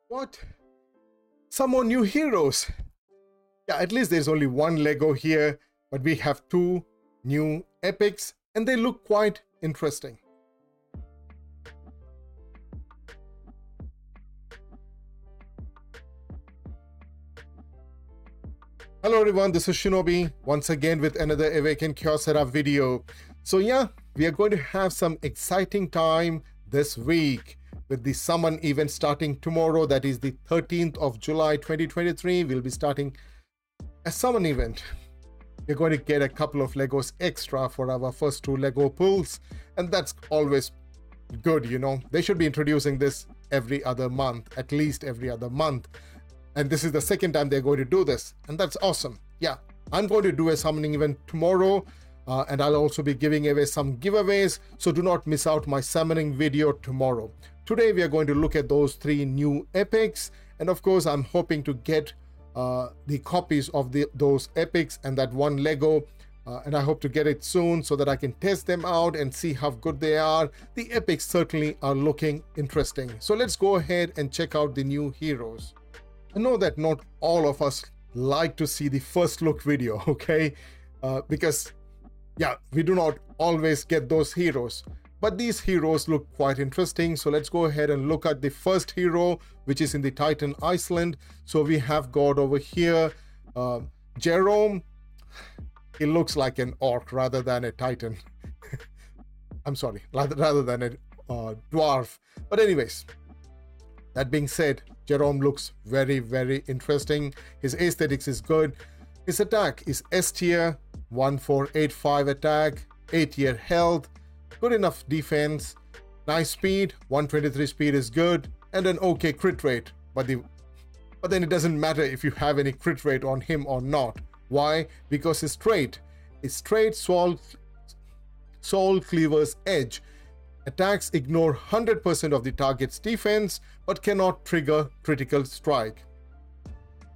What? Some more new heroes. Yeah, at least there's only one Lego here, but we have two new epics and they look quite interesting. Hello everyone, this is Shinobi once again with another Awaken Kyocera video. So yeah, we are going to have some exciting time this week with the summon event starting tomorrow. That is the 13th of July 2023. We'll be starting a summon event. We're going to get a couple of Legos extra for our first two Lego pulls, and that's always good, you know. They should be introducing this every other month, at least every other month. And this is the second time they're going to do this, and that's awesome. Yeah, I'm going to do a summoning event tomorrow, and I'll also be giving away some giveaways, so do not miss out my summoning video tomorrow. Today we are going to look at those three new epics, and of course I'm hoping to get the copies of those epics and that one Lego, and I hope to get it soon so that I can test them out and see how good they are. The epics certainly are looking interesting. So let's go ahead and check out the new heroes. I know that not all of us like to see the first look video, okay? Because, yeah, we do not always get those heroes. But these heroes look quite interesting. So let's go ahead and look at the first hero, which is in the Titan Iceland. So we have got over here Jerome. He looks like an orc rather than a Titan. I'm sorry, rather than a dwarf. But anyways, that being said, Jerome looks very, very interesting. His aesthetics is good. His attack is S tier, 1485 attack, 8 tier health, good enough defense, nice speed, 123 speed is good, and an okay crit rate. But then it doesn't matter if you have any crit rate on him or not. Why? Because his trait is Soul Cleaver's Edge. Attacks ignore 100% of the target's defense, but cannot trigger critical strike.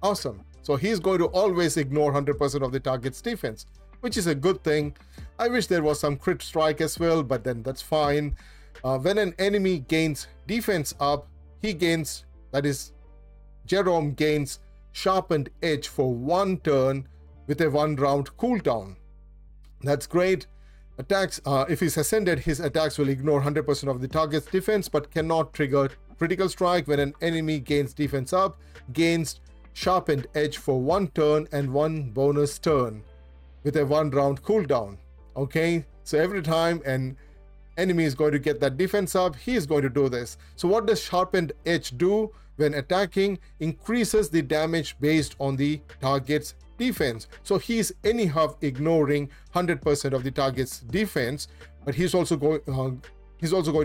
Awesome. So he's going to always ignore 100% of the target's defense, which is a good thing. I wish there was some crit strike as well, but then that's fine. When an enemy gains defense up, he gains, that is, Jerome gains Sharpened Edge for 1 turn with a 1-round cooldown. That's great. Attacks, if he's ascended, his attacks will ignore 100% of the target's defense but cannot trigger critical strike. When an enemy gains defense up, gains Sharpened Edge for 1 turn and 1 bonus turn with a 1-round cooldown. Okay, so every time an enemy is going to get that defense up, he is going to do this. So what does Sharpened Edge do when attacking? Increases the damage based on the target's defense. So he's anyhow ignoring 100% of the target's defense, but he's also going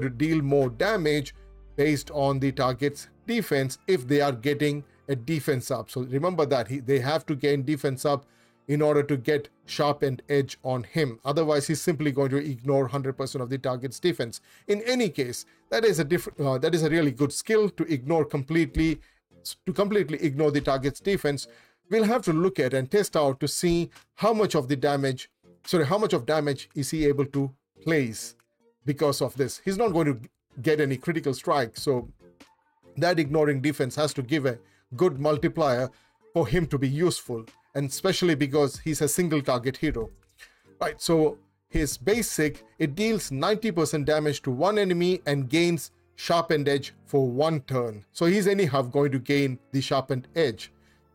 to deal more damage based on the target's defense if they are getting a defense up. So remember that they have to gain defense up in order to get Sharpened Edge on him. Otherwise, he's simply going to ignore 100% of the target's defense. In any case, that is a really good skill to completely ignore the target's defense. We'll have to look at and test out to see how much of damage is he able to place because of this. He's not going to get any critical strike, so that ignoring defense has to give a good multiplier for him to be useful, and especially because he's a single target hero. Right, so his basic, it deals 90% damage to one enemy and gains Sharpened Edge for 1 turn. So he's anyhow going to gain the Sharpened Edge.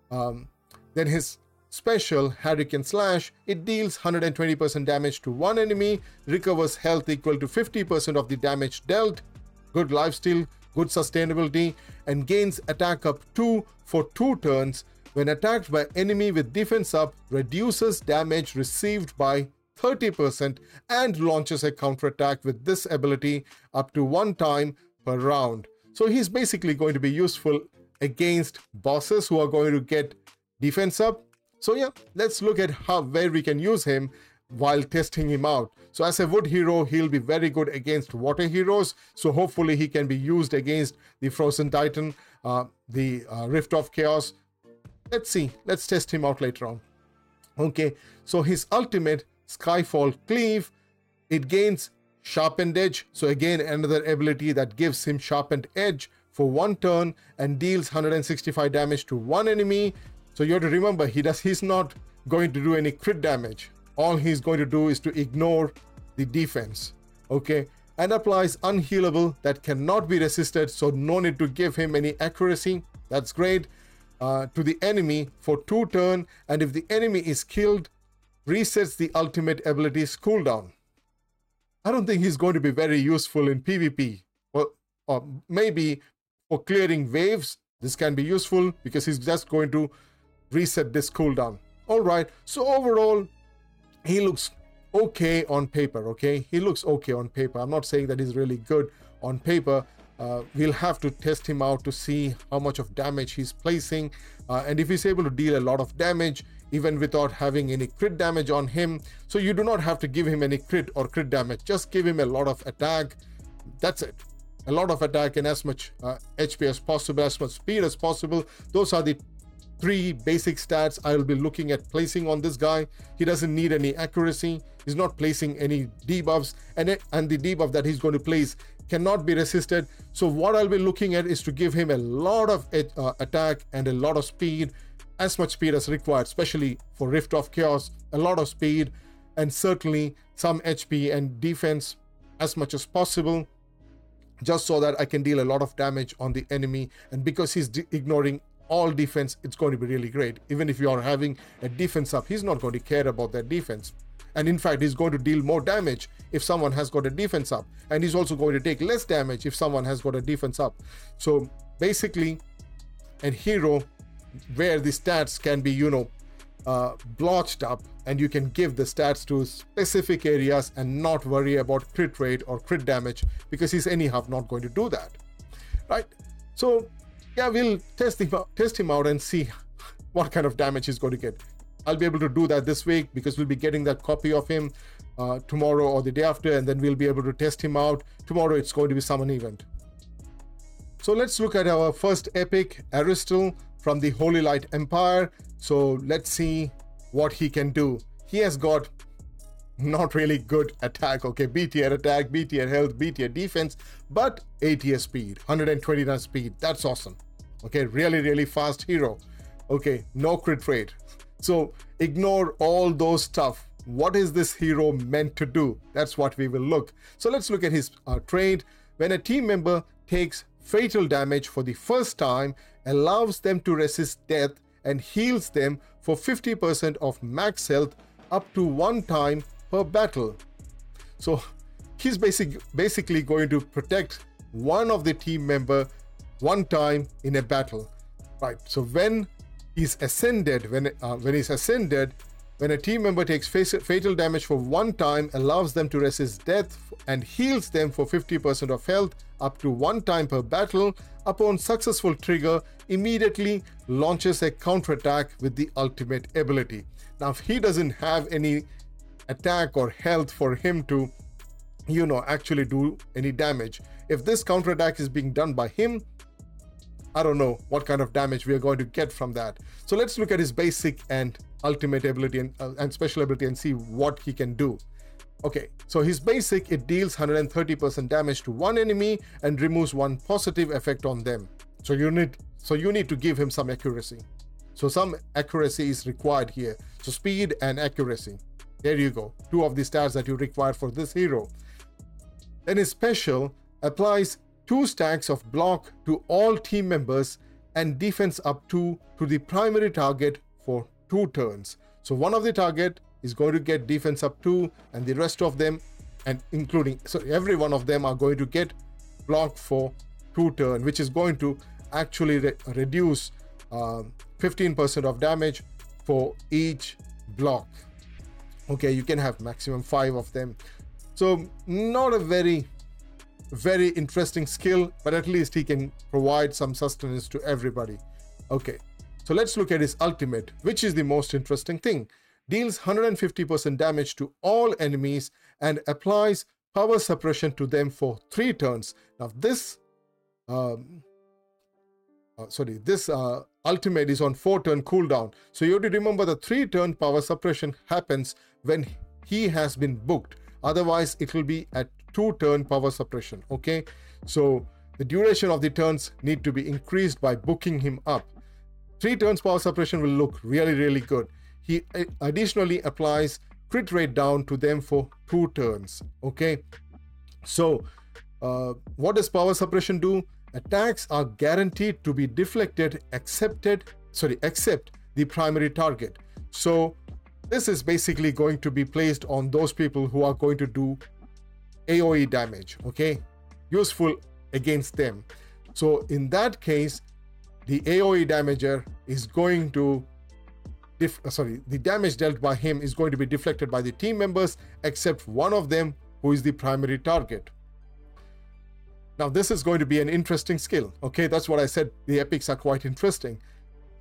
Then his special, Hurricane Slash, it deals 120% damage to one enemy, recovers health equal to 50% of the damage dealt, good lifesteal, good sustainability, and gains attack up 2 for 2 turns. When attacked by enemy with defense up, reduces damage received by 30% and launches a counterattack with this ability up to 1 time per round. So he's basically going to be useful against bosses who are going to get defense up. So yeah, let's look at where we can use him while testing him out. So as a wood hero, he'll be very good against water heroes. So hopefully he can be used against the Frozen Titan, the Rift of Chaos. Let's see. Let's test him out later on. Okay, so his ultimate, Skyfall Cleave, it gains Sharpened Edge. So again, another ability that gives him Sharpened Edge for 1 turn and deals 165 damage to one enemy. So you have to remember, he's not going to do any crit damage. All he's going to do is to ignore the defense, okay? And applies unhealable that cannot be resisted, so no need to give him any accuracy. That's great. To the enemy for 2 turns, and if the enemy is killed, resets the ultimate ability's cooldown. I don't think he's going to be very useful in PvP, or maybe for clearing waves. This can be useful because he's just going to reset this cooldown. All right, so overall, he looks okay on paper, okay? He looks okay on paper. I'm not saying that he's really good on paper. We'll have to test him out to see how much of damage he's placing. And if he's able to deal a lot of damage, even without having any crit damage on him. So you do not have to give him any crit or crit damage. Just give him a lot of attack. That's it. A lot of attack and as much HP as possible, as much speed as possible. Those are the 3 basic stats I will be looking at placing on this guy. He doesn't need any accuracy. He's not placing any debuffs, and the debuff that he's going to place cannot be resisted. So what I'll be looking at is to give him a lot of attack and a lot of speed, as much speed as required, especially for Rift of Chaos, a lot of speed, and certainly some HP and defense as much as possible, just so that I can deal a lot of damage on the enemy. And because he's ignoring all defense, it's going to be really great. Even if you are having a defense up, he's not going to care about that defense. And in fact, he's going to deal more damage if someone has got a defense up. And he's also going to take less damage if someone has got a defense up. So basically, a hero where the stats can be, blotched up, and you can give the stats to specific areas and not worry about crit rate or crit damage, because he's anyhow not going to do that, right? So yeah, we'll test him out and see what kind of damage he's going to get. I'll be able to do that this week because we'll be getting that copy of him tomorrow or the day after, and then we'll be able to test him out. Tomorrow it's going to be summon event. So let's look at our first epic, Aristotle from the Holy Light Empire. So let's see what he can do. He has got not really good attack, okay? B tier attack, B tier health, B tier defense, but A tier speed, 129 speed. That's awesome. Okay, really fast hero. Okay, no crit rate. So ignore all those stuff. What is this hero meant to do? That's what we will look. So let's look at his trait. When a team member takes fatal damage for the first time, allows them to resist death and heals them for 50% of max health up to 1 time per battle. So he's basically going to protect one of the team member 1 time in a battle, right? So when he's ascended, when a team member takes fatal damage for 1 time, allows them to resist death and heals them for 50% of health up to 1 time per battle, upon successful trigger, immediately launches a counterattack with the ultimate ability. Now, if he doesn't have any attack or health for him to, actually do any damage, if this counterattack is being done by him, I don't know what kind of damage we are going to get from that. So let's look at his basic and ultimate ability and special ability and see what he can do. Okay, so his basic, it deals 130% damage to one enemy and removes 1 positive effect on them. So you need to give him some accuracy. So some accuracy is required here. So speed and accuracy. There you go. 2 of the stats that you require for this hero. Then his special applies 2 stacks of block to all team members and defense up to the primary target for 2 turns. So one of the target is going to get defense up 2, and the rest of them, and every one of them are going to get block for 2 turns, which is going to actually reduce 15% of damage for each block. Okay, you can have maximum 5 of them. So not a very interesting skill, but at least he can provide some sustenance to everybody. Okay, so let's look at his ultimate, which is the most interesting thing. Deals 150% damage to all enemies and applies power suppression to them for 3 turns. Now this ultimate is on 4-turn cooldown. So you have to remember the 3-turn power suppression happens when he has been booked. Otherwise, it will be at 2-turn power suppression. Okay, so The duration of the turns need to be increased by booking him up. 3 turns power suppression will look really, really good. He additionally applies crit rate down to them for 2 turns. Okay, so what does power suppression do? Attacks are guaranteed to be deflected except the primary target. So this is basically going to be placed on those people who are going to do AoE damage, okay? Useful against them. So in that case, the AoE damager is going to the damage dealt by him is going to be deflected by the team members except one of them who is the primary target. Now this is going to be an interesting skill. Okay, that's what I said, the epics are quite interesting.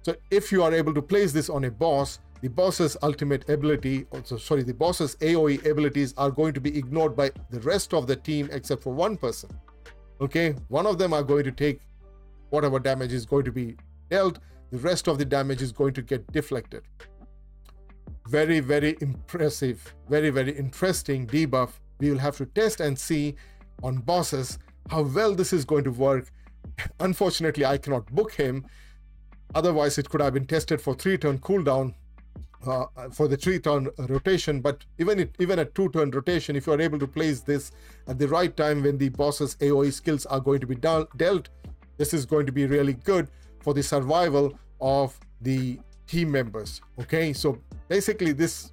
So if you are able to place this on a boss, the boss's ultimate ability, the boss's AoE abilities are going to be ignored by the rest of the team except for one person. Okay, one of them are going to take whatever damage is going to be dealt, the rest of the damage is going to get deflected. Very, very impressive, very, very interesting debuff. We will have to test and see on bosses how well this is going to work. Unfortunately, I cannot book him. Otherwise, it could have been tested for 3-turn cooldown for the 3-turn rotation. But even at 2-turn rotation, if you are able to place this at the right time when the boss's AoE skills are going to be dealt, this is going to be really good for the survival of the team members. Okay, so basically this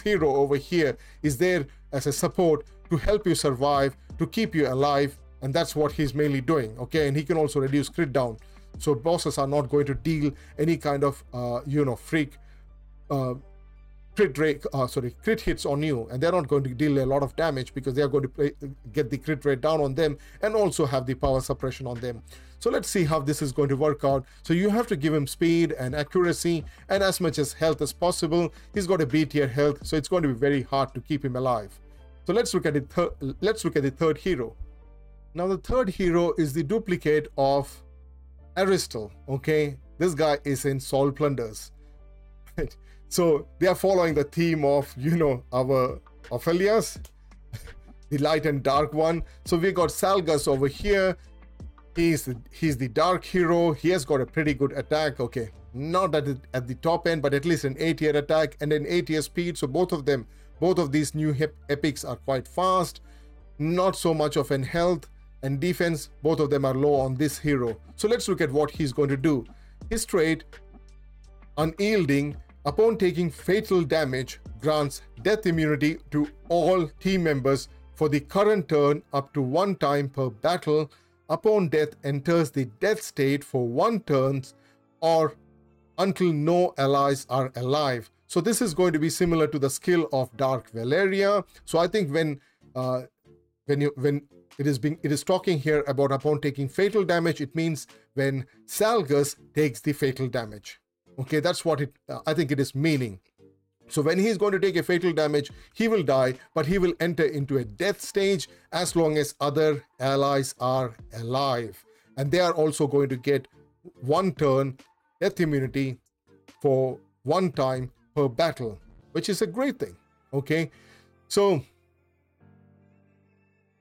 hero over here is there as a support to help you survive, to keep you alive, and that's what he's mainly doing. Okay, and he can also reduce crit down, so bosses are not going to deal any kind of freak crit hits on you, and they're not going to deal a lot of damage because they are going to get the crit rate down on them and also have the power suppression on them. So let's see how this is going to work out. So you have to give him speed and accuracy and as much as health as possible. He's got a B tier health, so it's going to be very hard to keep him alive. So let's look at the third hero. Now the third hero is the duplicate of Aristotle. Okay, this guy is in Soul Plunders. Right? So they are following the theme of our Ophelias, the light and dark one. So we got Salgas over here. He's the dark hero. He has got a pretty good attack. Okay, not at the top end, but at least an 8-tier attack and an 8-tier speed. So both of these new epics are quite fast. Not so much of an health and defense. Both of them are low on this hero. So let's look at what he's going to do. His trait, Unyielding, upon taking fatal damage, grants death immunity to all team members for the current turn up to 1 time per battle. Upon death, enters the death state for 1 turn or until no allies are alive. So this is going to be similar to the skill of Dark Valeria. So I think when it is talking here about upon taking fatal damage, it means when Salgas takes the fatal damage. Okay, that's what I think it is meaning. So when he's going to take a fatal damage, he will die, but he will enter into a death stage as long as other allies are alive. And they are also going to get 1 turn death immunity for 1 time per battle, which is a great thing. Okay, so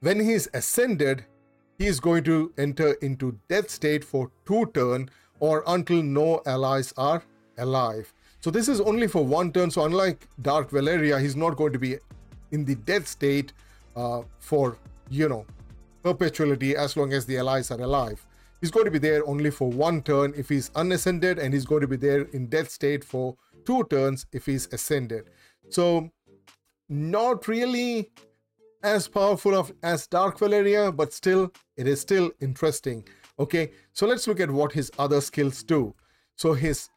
when he's ascended, he is going to enter into death state for 2 turns or until no allies are alive. So this is only for 1 turn. So unlike Dark Valeria, he's not going to be in the death state for perpetuity as long as the allies are alive. He's going to be there only for 1 turn if he's unascended, and he's going to be there in death state for 2 turns if he's ascended. So not really as powerful as Dark Valeria, but still, it is still interesting. Okay, so let's look at what his other skills do. So his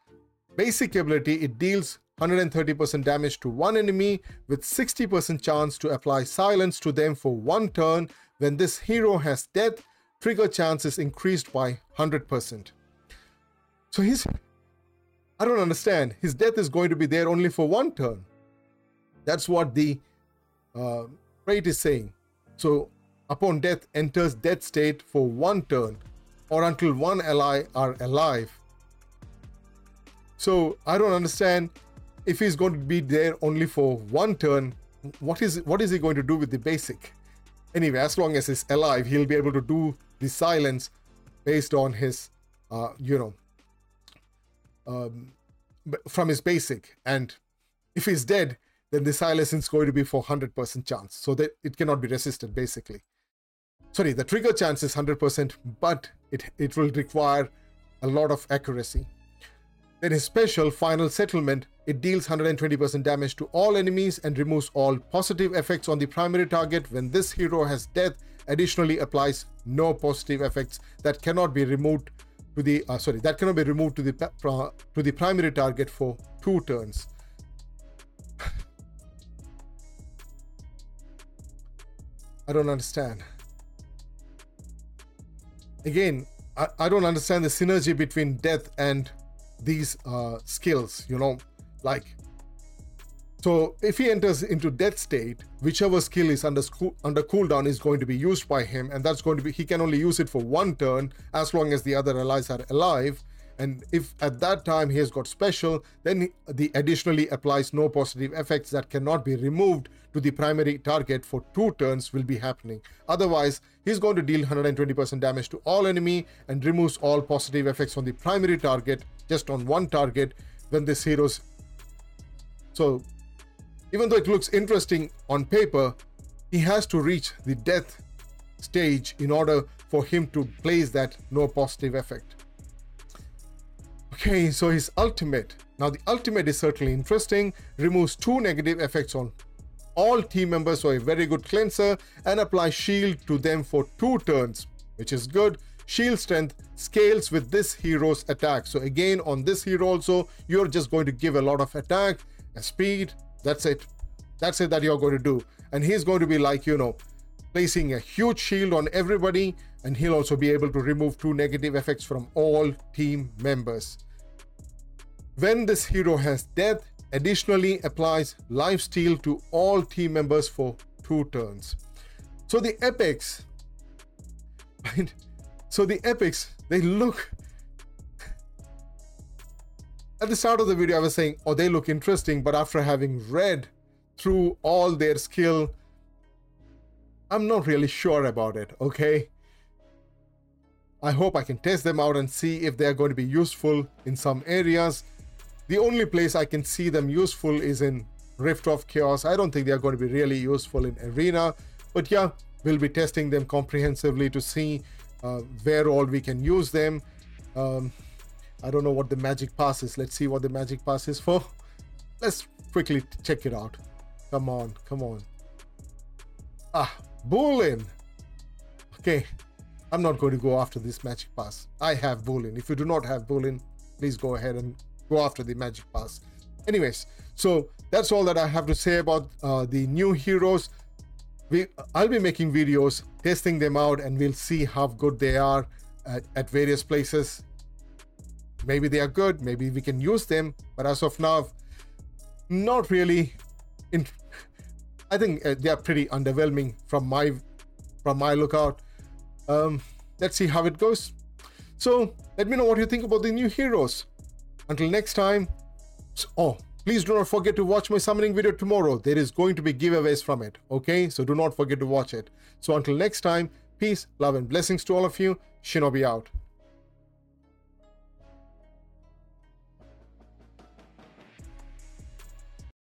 basic ability, it deals 130% damage to 1 enemy with 60% chance to apply silence to them for 1 turn. When this hero has death, trigger chance is increased by 100%. So I don't understand. His death is going to be there only for 1 turn. That's what the trait is saying. So upon death, enters death state for 1 turn or until 1 ally are alive. So I don't understand, if he's going to be there only for 1 turn, what is he going to do with the basic? Anyway, as long as he's alive, he'll be able to do the silence based on his, from his basic. And if he's dead, then the silence is going to be for 100% chance. So that it cannot be resisted, basically. Sorry, the trigger chance is 100%, but it will require a lot of accuracy. Then his special final settlement, it deals 120% damage to all enemies and removes all positive effects on the primary target. When this hero has death, additionally applies no positive effects that cannot be removed to the to the primary target for 2 turns. I don't understand. Again, I don't understand the synergy between death and these skills, like, so if he enters into death state, whichever skill is under cooldown is going to be used by him, and that's going to be, he can only use it for 1 turn as long as the other allies are alive. And if at that time he has got special, then the additionally applies no positive effects that cannot be removed to the primary target for 2 turns will be happening. Otherwise, he's going to deal 120% damage to all enemy and removes all positive effects on the primary target just on 1 target when this hero's. So even though it looks interesting on paper, he has to reach the death stage in order for him to place that no positive effect. Okay, so his ultimate. Now the ultimate is certainly interesting. Removes 2 negative effects on all team members, so a very good cleanser, and applies shield to them for 2 turns, which is good. Shield strength scales with this hero's attack. So again, on this hero also, you're just going to give a lot of attack and speed. That's it that you're going to do. And he's going to be like, placing a huge shield on everybody, and he'll also be able to remove 2 negative effects from all team members. When this hero has death, additionally applies lifesteal to all team members for 2 turns. So the epics, right? So the epics, they look, at the start of the video I was saying, oh, they look interesting, but after having read through all their skill, I'm not really sure about it, okay? I hope I can test them out and see if they're going to be useful in some areas. The only place I can see them useful is in Rift of Chaos. I don't think they're going to be really useful in Arena, but yeah, we'll be testing them comprehensively to see where all we can use them. I don't know what the magic pass is. Let's see what the magic pass is for. Let's quickly check it out. Come on. Boolean. Okay, I'm not going to go after this magic pass. I have Boolean. If you do not have Boolean, please go ahead and go after the magic pass. Anyways, so that's all that I have to say about the new heroes. I'll be making videos testing them out, and we'll see how good they are at various places. Maybe they are good, maybe we can use them, but as of now, not really. I think they are pretty underwhelming from my lookout. Let's see how it goes. So let me know what you think about the new heroes. Until next time. Please do not forget to watch my summoning video tomorrow. There is going to be giveaways from it, okay? So do not forget to watch it. So until next time, peace, love, and blessings to all of you. Shinobi out.